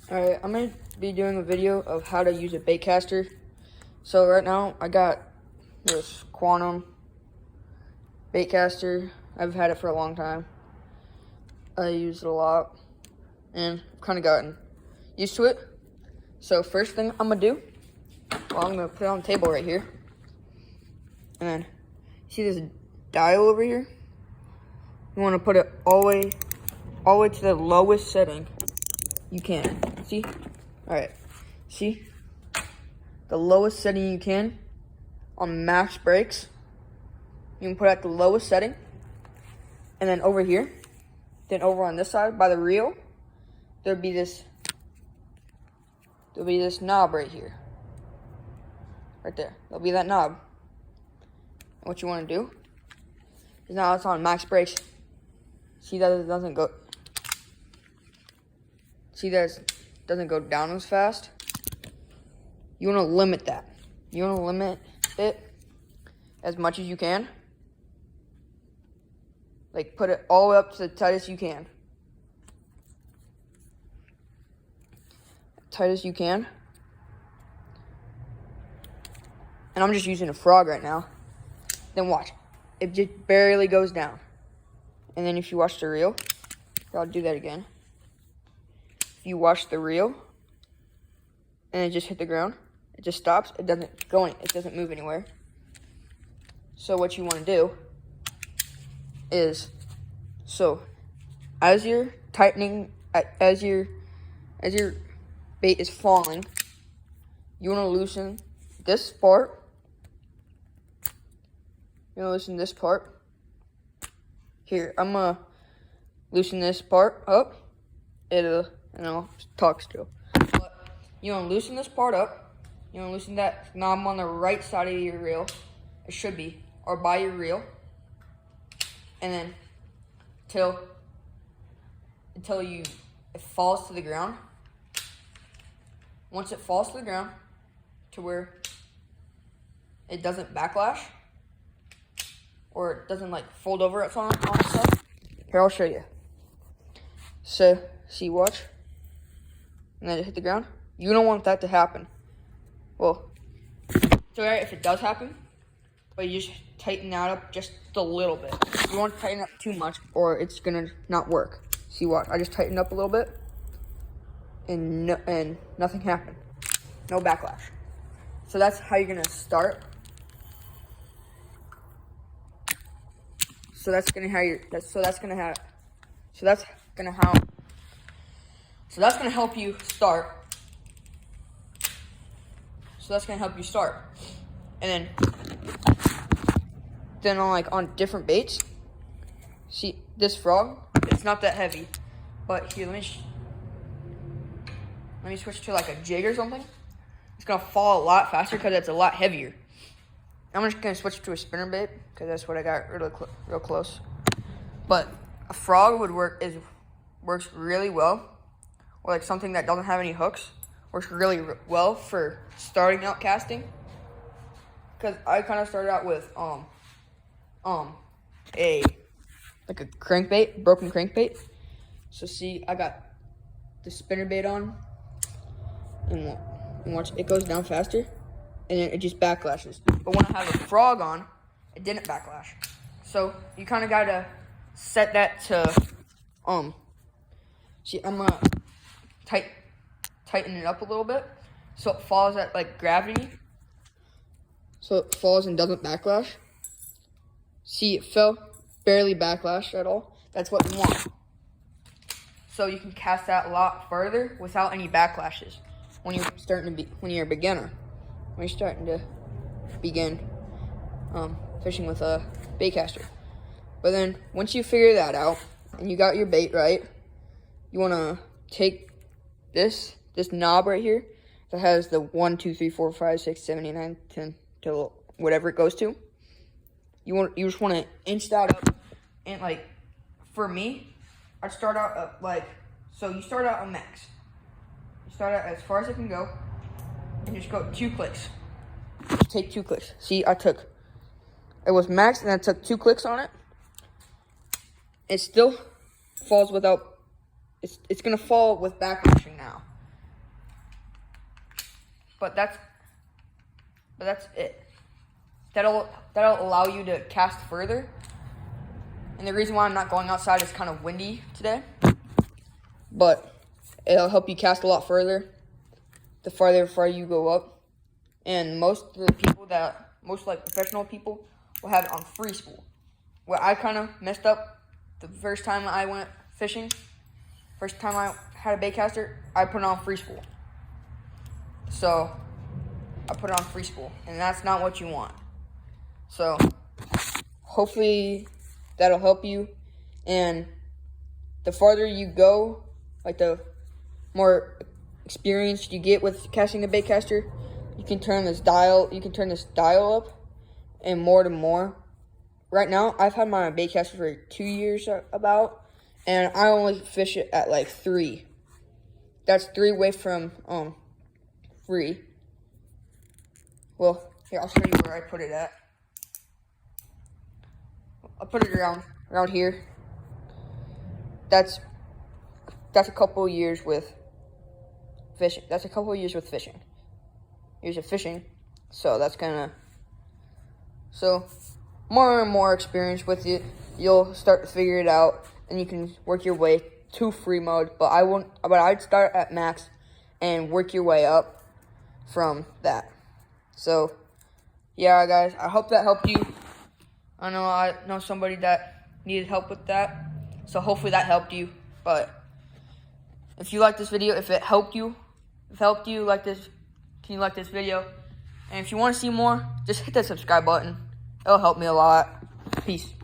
Alright, I'm going to be doing a video of how to use a bait caster. So right now, I got this Quantum bait caster. I've had it for a long time. I use it a lot, and I've kind of gotten used to it. So first thing I'm going to do, well, I'm going to put it on the table right here. And then, see this dial over here? You want to put it all the way to the lowest setting you can. See? Alright. See? The lowest setting you can on max brakes. You can put it at the lowest setting. And then over here, then over on this side by the reel, there'll be this knob right here. Right there. There'll be that knob. And what you want to do is now it's on max brakes. See that it doesn't go. See that it doesn't go down as fast. You want to limit that. You want to limit it as much as you can. Like put it all the way up to the tightest you can. Tight as you can. And I'm just using a frog right now. Then watch. It just barely goes down. And then if you watch the reel, I'll do that again. If you watch the reel and it just hit the ground, it just stops. It doesn't go it doesn't move anywhere. So what you want to do is, so as you're tightening, as your bait is falling, you want to loosen this part. You want to loosen this part. Here, I'm gonna loosen this part up. I'll talk still. But you wanna loosen this part up. You wanna loosen that knob on the right side of your reel. It should be, or by your reel. And then until it falls to the ground. Once it falls to the ground, to where it doesn't backlash, or it doesn't like fold over on itself. Here, I'll show you. So, see, watch. And then it hit the ground. You don't want that to happen. Well, it's alright if it does happen, but you just tighten that up just a little bit. You don't want to tighten up too much, or it's gonna not work. See, watch. I just tightened up a little bit, and nothing happened. No backlash. So that's how you're gonna start. So that's gonna help you start. So that's gonna help you start. And then on different baits. See this frog? It's not that heavy, but here let me switch to like a jig or something. It's gonna fall a lot faster because it's a lot heavier. I'm just gonna switch to a spinner bait because that's what I got real close. But a frog works really well, or like something that doesn't have any hooks works really well for starting out casting. Because I kind of started out with a crankbait, broken crankbait. So see, I got the spinner bait on, and watch it goes down faster. And then it just backlashes. But when I have a frog on, it didn't backlash. So you kind of gotta set that to, see, I'm gonna tighten it up a little bit so it falls at like gravity. So it falls and doesn't backlash. See, it fell, barely backlashed at all. That's what you want. So you can cast that a lot further without any backlashes when you're a beginner. When you're starting to begin fishing with a bait caster. But then once you figure that out and you got your bait right, you want to take this knob right here that has the 1, 2, 3, 4, 5, 6, 7, 8, 9, 10 till whatever it goes to. You just want to inch that up, and like for me, I'd start out so you start out on max. You start out as far as it can go. And just go 2 clicks. Just take 2 clicks. See, it was max, and I took 2 clicks on it. It still falls without, it's gonna fall with backlashing now. but that's it. That'll allow you to cast further. And the reason why I'm not going outside is kind of windy today, but it'll help you cast a lot further the farther you go up. And most of the people most like professional people will have it on free spool. Where I kind of messed up the first time I went fishing, first time I had a baitcaster, I put it on free spool. So I put it on free spool, and that's not what you want. So hopefully that'll help you. And the farther you go, like the more experience you get with casting a baitcaster, you can turn this dial up and more to more. Right now, I've had my baitcaster for 2 years about, and I only fish it at like 3. That's 3 away from free. Well, here, I'll show you where I put it at. I'll put it around here. That's a couple years with fishing. That's a couple years with fishing. Years of fishing. So that's more and more experience with it, you'll start to figure it out, and you can work your way to free mode. But I'd start at max and work your way up from that. So yeah, guys, I hope that helped you. I know somebody that needed help with that, so hopefully that helped you. But if you like this video, if it helped you, like this, can you like this video? And if you want to see more, just hit that subscribe button. It'll help me a lot. Peace.